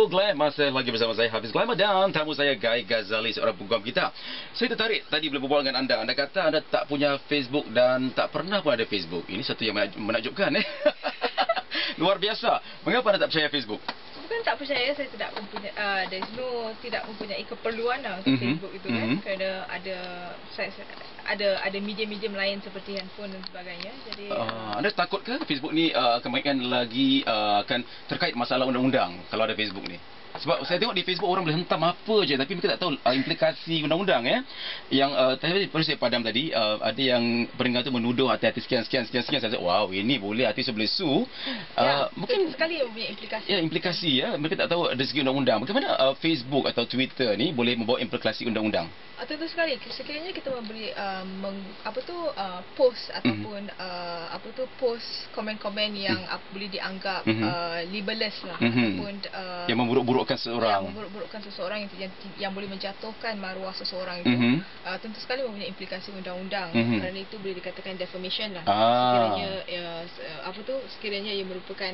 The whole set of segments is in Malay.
Glam, masih lagi bersama saya Hafiz Glam dan tamu saya Guy Ghazali, seorang peguam kita. Saya tertarik tadi bila berbual dengan anda. Anda kata anda tak punya Facebook dan tak pernah pun ada Facebook. Ini satu yang menakjubkan. Luar biasa. Mengapa anda tak percaya Facebook? Bukan tak percaya, saya tidak mempunyai tidak mempunyai keperluan lah untuk Facebook itu kan, kerana ada medium-medium lain seperti handphone dan sebagainya. Jadi anda takut ke Facebook ni kemungkinan lagi akan terkait masalah undang-undang kalau ada Facebook ni? Sebab saya tengok di Facebook orang boleh hentam apa je, tapi mereka tak tahu implikasi undang-undang yang tadi saya padam tadi, ada yang pendengar tu menuduh hati-hati sekian. Saya rasa wow, ini boleh artis boleh sue. Mungkin sekali punya implikasi. Ya, implikasi mereka tak tahu dari segi undang-undang. Bagaimana Facebook atau Twitter ni boleh membawa implikasi undang-undang? Tentu sekali, sekiranya kita memberi post ataupun post komen-komen yang boleh dianggap libelous lah, ataupun yang memburuk-burukkan seseorang, yang boleh menjatuhkan maruah seseorang itu, tentu sekali mempunyai implikasi undang-undang, kerana itu boleh dikatakan defamation lah. Sekiranya ia merupakan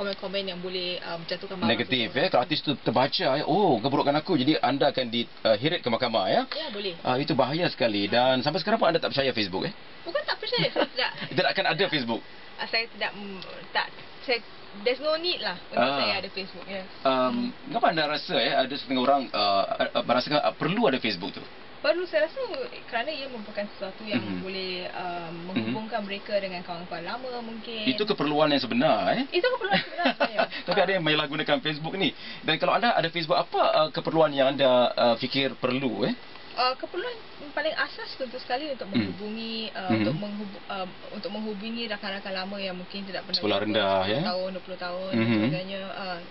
komen-komen yang boleh menjatuhkan maruah negatif kalau artis tu terbaca keburukan aku, jadi anda akan diheret ke mahkamah. Ya, boleh. Itu bahaya sekali. Dan sampai sekarang pun anda tak percaya Facebook Bukan tak percaya, saya tidak. Tidak akan ada Facebook. Saya tidak there's no need lah untuk saya ada Facebook. Kenapa anda rasa ada setengah orang merasakan perlu ada Facebook tu? Perlu, saya rasa kerana ia merupakan sesuatu yang boleh menghubungkan mereka dengan kawan-kawan lama mungkin. Itu keperluan yang sebenar. Itu keperluan sebenar saya. Tapi ada yang menyalahgunakan Facebook ni. Dan kalau anda ada Facebook, apa keperluan yang anda fikir perlu? Keperluan paling asas tentu sekali untuk menghubungi untuk menghubungi rakan-rakan lama yang mungkin tidak pernah sekolah rendah 10 tahun, 20 tahun dan sebagainya.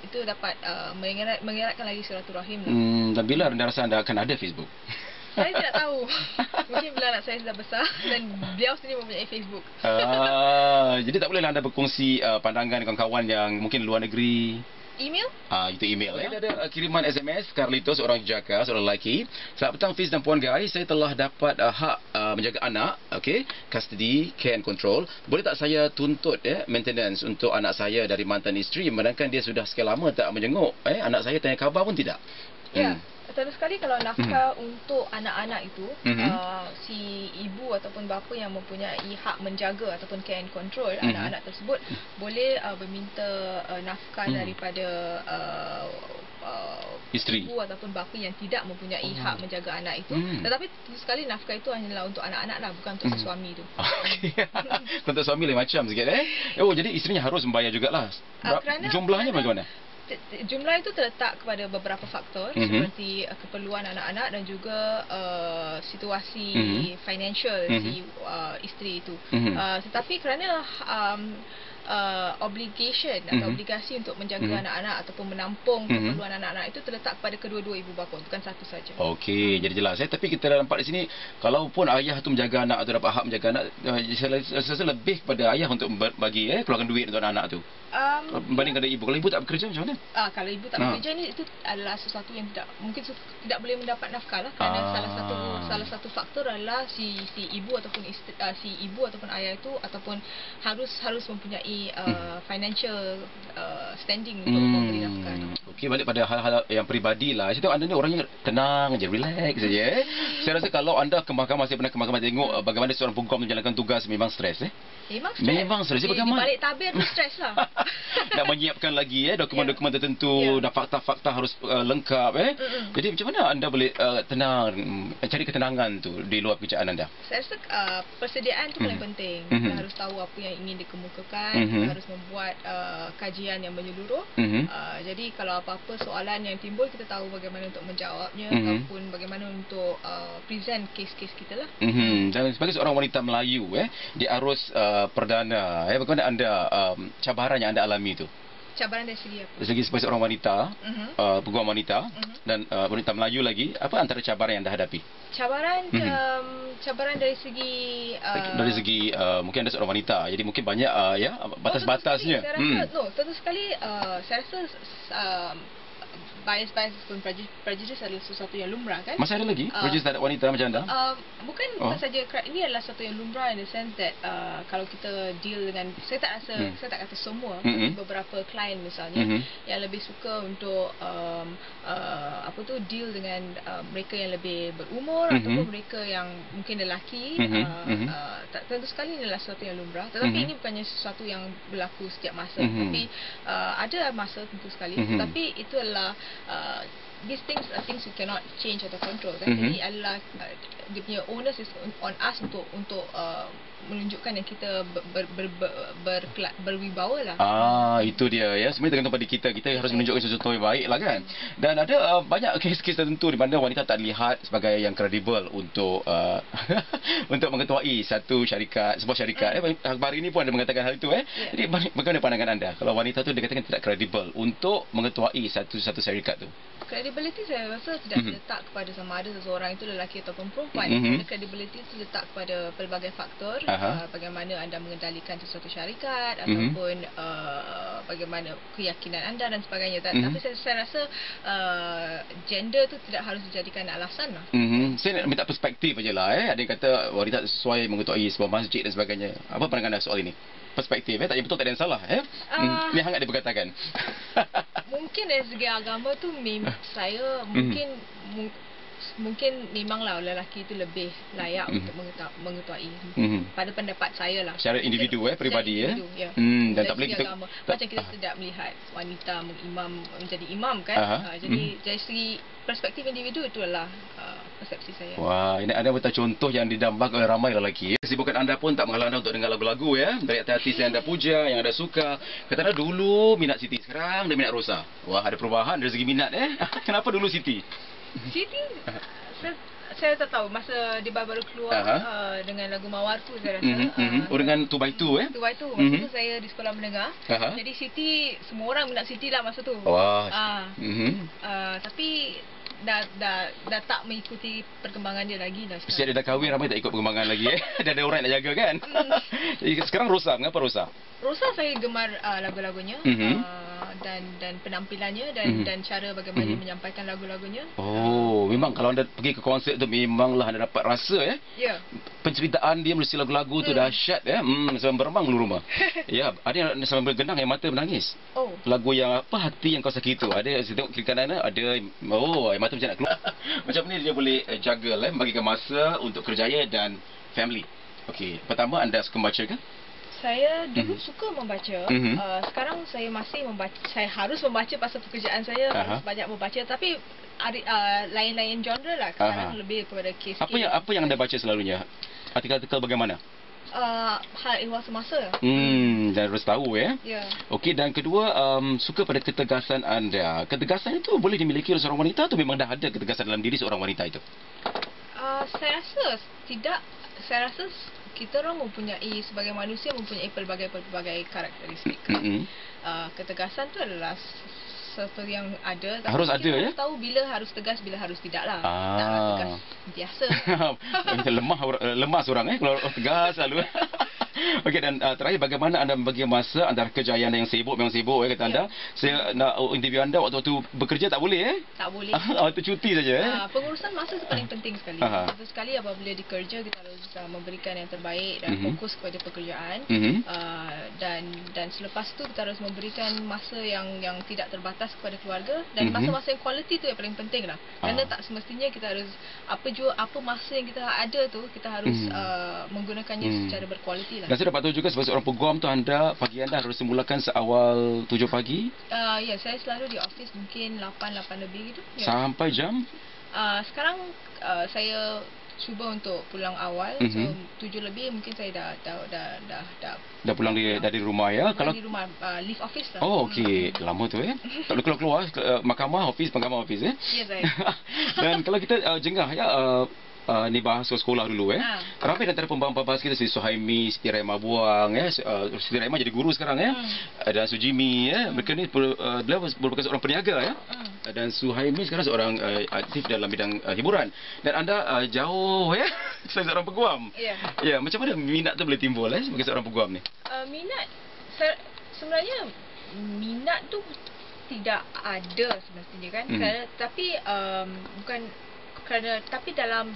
Itu dapat mengeratkan lagi silaturahim. Dan bila anda rasa anda akan ada Facebook? Saya tidak tahu. Mungkin bila anak saya sudah besar dan beliau sendiri mempunyai Facebook. Jadi tak bolehlah anda berkongsi pandangan dengan kawan yang mungkin luar negeri? Email? Itu email. Ada kiriman SMS Carlitos, seorang jaka, seorang lelaki. Selamat petang Fiz dan Puan Guy. Saya telah dapat hak menjaga anak, custody, care and control. Boleh tak saya tuntut maintenance untuk anak saya dari mantan isteri, sedangkan dia sudah sekian lama tak menjenguk anak saya, tanya khabar pun tidak. Ya. Tentu sekali kalau nafkah untuk anak-anak itu, si ibu ataupun bapa yang mempunyai hak menjaga ataupun care and control anak-anak tersebut boleh meminta nafkah daripada isteri, ibu ataupun bapa yang tidak mempunyai hak menjaga anak itu. Tetapi tentu sekali nafkah itu hanyalah untuk anak-anak lah, bukan untuk si suami itu. Untuk suami lain macam sikit jadi isterinya harus membayar jugalah. Jumlahnya bagaimana? Jumlah itu terletak kepada beberapa faktor, seperti keperluan anak-anak dan juga situasi financial si isteri itu. Tetapi kerana obligation atau obligasi untuk menjaga anak-anak ataupun menampung keperluan anak-anak itu terletak pada kedua-dua ibu bapa, bukan satu saja. Okey, jadi jelas. Tapi kita nampak di sini, kalaupun ayah tu menjaga anak atau dapat hak menjaga anak, saya rasa lebih pada ayah untuk bagi keluarkan duit untuk anak tu. Berbandingkan dari ibu. Kalau ibu tak bekerja macam mana? Kalau ibu tak bekerja, itu adalah sesuatu yang tidak boleh mendapat nafkah lah, kerana salah satu faktor adalah si ibu ataupun si ibu ataupun ayah itu ataupun harus mempunyai financial standing untuk memberi nafkah. Okey, balik pada hal-hal yang peribadi lah. Saya tengok anda ni orangnya tenang je, relax saja. Saya rasa kalau anda ke mahkamah, saya pernah ke mahkamah tengok bagaimana seorang peguam menjalankan tugas, memang stres. Memang stres. Bagaimana? Di balik tabir tu stres lah. Nak menyiapkan lagi dokumen-dokumen tertentu, dan fakta-fakta harus lengkap. Jadi macam mana anda boleh tenang, cari ketenangan tu di luar pekerjaan anda? Saya rasa persediaan tu paling penting. Kita harus tahu apa yang ingin dikemukakan, kita harus membuat kajian yang menyeluruh. Jadi kalau apa-apa soalan yang timbul, kita tahu bagaimana untuk menjawabnya, ataupun bagaimana untuk present kes-kes kita lah. Dan sebagai seorang wanita Melayu di arus perdana, bagaimana anda cabaran yang anda alami itu? Cabaran dari segi apa? Dari segi sebagai seorang wanita, peguam wanita dan wanita Melayu lagi, apa antara cabaran yang anda hadapi? Cabaran dari segi mungkin anda seorang wanita, jadi mungkin banyak batas-batasnya. Tentu sekali saya rasa bias pun prejudice adalah sesuatu yang lumrah kan. Masih ada lagi prejudice terhadap wanita macam anda? Bukan saja ini adalah sesuatu yang lumrah in the sense that kalau kita deal dengan, saya tak kata semua, tapi beberapa klien misalnya yang lebih suka untuk deal dengan mereka yang lebih berumur ataupun mereka yang mungkin lelaki. Tentu sekali ini adalah sesuatu yang lumrah, tetapi ini bukannya sesuatu yang berlaku setiap masa. Tapi ada masa tentu sekali, tetapi itu adalah these things are things you cannot change atau control kan. Jadi adalah dia punya onus is on us untuk menunjukkan yang kita berwibawa lah. Itu dia ya. Sebenarnya tergantung pada kita harus menunjukkan sesuatu yang baik lah kan. Dan ada banyak kes-kes tertentu di mana wanita tak dilihat sebagai yang kredibel untuk untuk mengetuai sebuah syarikat. Akhbar ini pun ada mengatakan hal itu. Jadi bagaimana pandangan anda kalau wanita tu dikatakan tidak kredibel untuk mengetuai satu syarikat tu? Credibility saya rasa tidak terletak kepada sama ada seseorang itu lelaki ataupun perempuan. Credibility itu letak kepada pelbagai faktor. Bagaimana anda mengendalikan sesuatu syarikat ataupun bagaimana keyakinan anda dan sebagainya. Tapi saya rasa gender tu tidak harus dijadikan alasan lah. Saya nak minta perspektif aja lah. Ada yang kata wanita sesuai mengetuai sebuah masjid dan sebagainya. Apa pandangan anda soal ini? Perspektif tak ada betul, tak ada yang salah ini hangat diperkatakan. Mungkin dari segi agama tu saya mungkin memanglah lelaki itu lebih layak untuk mengetuai pada pendapat saya lah. Secara individu peribadi ya. Dan tak boleh kita macam kita tidak melihat wanita menjadi imam kan. Jadi dari segi perspektif individu itu adalah persepsi saya. Wah, ini ada betul contoh yang didambakan oleh ramai lelaki. Kesibukan anda pun tak menghalang anda untuk dengar lagu-lagu dari artis yang anda puja, yang anda suka. Kata anda dulu minat Siti, sekarang dia minat Rosa. Wah, ada perubahan dari segi minat Kenapa dulu Siti? Siti saya tak tahu masa dia baru keluar dengan lagu Mawarku saya rasa. Dengan 2x2 2x2 masa tu saya di sekolah menengah. Jadi Siti, semua orang minat Siti lah masa tu. Wah. Tapi dah tak mengikuti perkembangan dia lagi dah. Sejak dia dah kahwin ramai tak ikut perkembangan lagi Dah ada orang yang nak jaga kan. Jadi sekarang Rosa, mengapa Rosa? Rosa saya gemar lagu-lagunya dan penampilannya dan cara bagaimana dia menyampaikan lagu-lagunya. Memang kalau anda pergi ke konsert tu memanglah anda dapat rasa penceritaan dia mesti lagu-lagu tu dahsyat sampai berembang seluruh rumah. Ada yang sampai bergenang air mata menangis. Lagu yang hati yang kau sakit tu. Ada saya tengok kiri kanan ada air mata macam nak keluar. Macam ni dia boleh juggle bagikan masa untuk kerjaya dan family. Okey, pertama anda suka membaca ke? Saya dulu suka membaca. Sekarang saya masih membaca. Saya harus membaca pasal pekerjaan saya, harus banyak membaca, tapi lain-lain genre lah. Sekarang lebih kepada kes. Apa yang anda baca selalunya? Artikel-artikel bagaimana? Hal ehwal semasa. Dan harus tahu Okey, dan kedua suka pada ketegasan anda. Ketegasan itu boleh dimiliki oleh seorang wanita atau memang dah ada ketegasan dalam diri seorang wanita itu? Saya rasa tidak. Saya rasa kita orang sebagai manusia mempunyai pelbagai karakteristik. Ketegasan tu adalah sesuatu yang ada. Harus ada tahu bila harus tegas, bila harus tidak lah. Tak tegas biasa. Lemah seorang kalau tegas selalu. Okey, dan terakhir bagaimana anda membagi masa antara kerja anda yang sibuk, memang sibuk kata anda. Saya nak interview anda waktu bekerja tak boleh Tak boleh. Waktu cuti saja pengurusan masa itu paling penting sekali. Satu sekali apabila dikerja kita harus memberikan yang terbaik dan fokus kepada pekerjaan. Dan selepas itu kita harus memberikan masa yang tidak terbatas kepada keluarga dan masa-masa yang quality tu yang paling penting lah. Kerana tak semestinya kita harus apa masa yang kita ada tu kita harus menggunakannya secara berkualiti lah. Dan saya dapat tahu juga sebagai seorang peguam tu pagi anda harus dimulakan seawal 7 pagi? Ya, saya selalu di office mungkin 8 lebih gitu. Sampai jam? Sekarang saya cuba untuk pulang awal. So 7 lebih mungkin saya dah pulang dari rumah Kalau di rumah leave office lah. Okey, lama tu tak boleh keluar mahkamah office ya saya. Dan kalau kita jengah ni bahas sekolah dulu ramai antara pembahas kita Siti Suhaimi, Siti Rahimah Buang Siti Rahimah jadi guru sekarang dan Sujimi mereka ni beliau merupakan seorang peniaga dan Suhaimi sekarang seorang aktif dalam bidang hiburan dan anda jauh seorang peguam. Macam mana minat tu boleh timbul sebagai seorang peguam ni? Minat sebenarnya minat tu tidak ada semestinya kan. Tapi bukan kerana, tapi dalam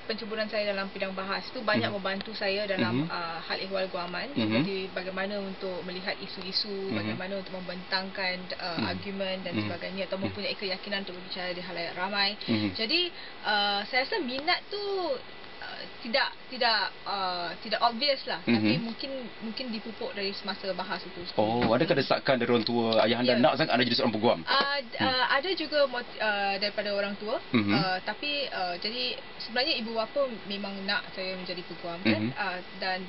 pencaburan saya dalam bidang bahas tu banyak membantu saya dalam hal ehwal guaman, seperti bagaimana untuk melihat isu-isu, bagaimana untuk membentangkan argumen dan sebagainya, atau mempunyai keyakinan untuk berbicara di halayak ramai. Jadi saya rasa minat tu tidak obvious lah, tapi mungkin dipupuk dari semasa bahas itu. Oh, adakah desakan dari orang tua ayah anda nak sangat anda jadi seorang peguam? Ada juga daripada orang tua, tapi jadi sebenarnya ibu bapa memang nak saya menjadi peguam kan. Dan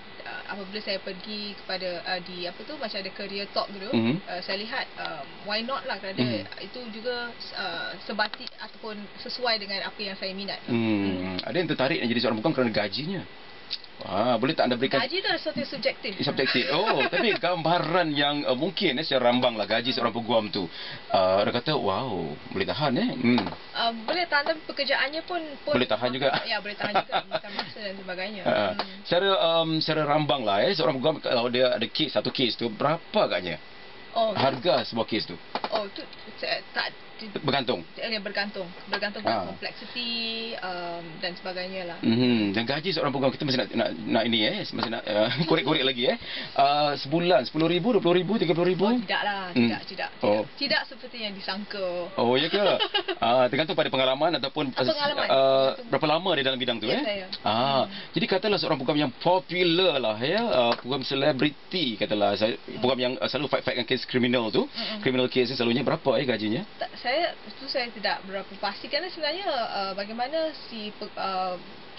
apabila saya pergi kepada macam ada career talk dulu, saya lihat why not lah, kerana itu juga sebatik ataupun sesuai dengan apa yang saya minat. Ada yang tertarik nak jadi seorang peguam kerana gajinya. Boleh tak anda berikan? Gaji tu adalah sesuatu yang subjektif. Subjektif. Oh, tapi gambaran yang mungkin secara rambang lah gaji seorang peguam tu. Dia kata, wow, boleh tahan boleh tahan, tapi pekerjaannya pun boleh tahan juga. Ya, boleh tahan juga, makan masa dan sebagainya. Secara rambang lah seorang peguam kalau dia ada satu kes tu berapa agaknya? Harga sebuah kes tu? Tu tak bergantung. Bergantung pada kompleksiti dan sebagainya lah. Dan gaji seorang peguam kita masih nak ini masih nak korek-korek lagi sebulan 10,000, 20,000, 30,000? Tidaklah, tidak. Tidak seperti yang disangka. Oh, ya ke? Tergantung pada pengalaman ataupun berapa lama di dalam bidang tu saya. Jadi katalah seorang peguam yang popular lah peguam selebriti katalah, peguam yang selalu fight-fight kes kriminal tu, criminal case selalunya berapa gajinya? Saya tidak berapa pasti, kerana sebenarnya bagaimana si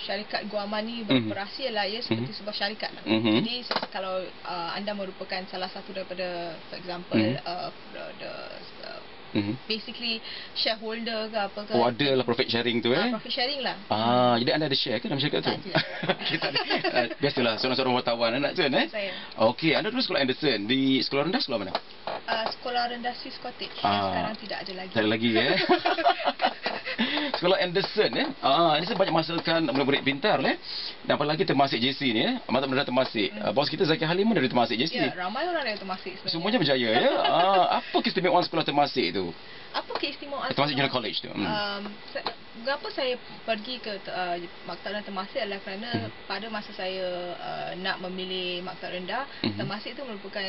syarikat guaman ni beroperasi adalah seperti sebuah syarikat lah. Jadi kalau anda merupakan salah satu daripada, for example, basically shareholder ke apa ke. Ada lah profit sharing tu profit sharing lah. Jadi anda ada share ke dalam syarikat tu? Biasalah seorang-seorang wartawan anak tu Saya. Okey, anda dulu sekolah Anderson. Di sekolah rendah sekolah mana? Sekolah rendah Swiss Cottage. Sekarang tidak ada lagi. Tak ada lagi Sekolah Anderson Anderson banyak menghasilkan murid-murid pintar dan apalagi Temasek JC ni Mata Pendidikan Temasek. Bos kita Zaki Halim dari Temasek JC. Ya, ramai orang dari Temasek sebenarnya. Semuanya berjaya Apa keistimewaan sekolah Temasek tu? Apa keistimewaan Temasek Junior College tu? Mengapa saya pergi ke Maktab Rendah Temasek adalah kerana pada masa saya nak memilih Maktab Rendah, Temasek itu merupakan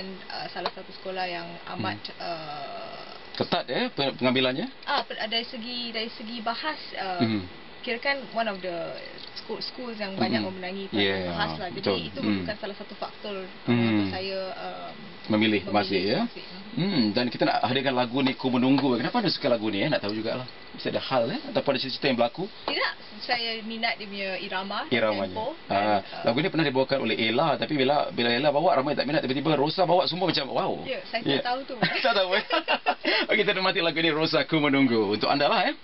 salah satu sekolah yang amat ketat pengambilannya. Dari segi bahas, kirakan one of the schools yang banyak memenangi bahas lah. Jadi betul. itu merupakan salah satu faktor untuk saya memilih Temasek dan kita nak hadirkan lagu ni, Ku Menunggu. Kenapa anda suka lagu ni? Nak tahu jugalah. Mesti ada hal ataupun ada cerita yang berlaku. Tidak, saya minat dia punya iramanya. tempo. Lagu ni pernah dibawakan oleh Ella, tapi bila Ella bawa ramai tak minat, tiba-tiba Rosa bawa semua macam wow. Ya, saya tak tahu tu. Tak tahu. Okey, kita nikmati lagu ni, Rosa, Ku Menunggu. Untuk anda lah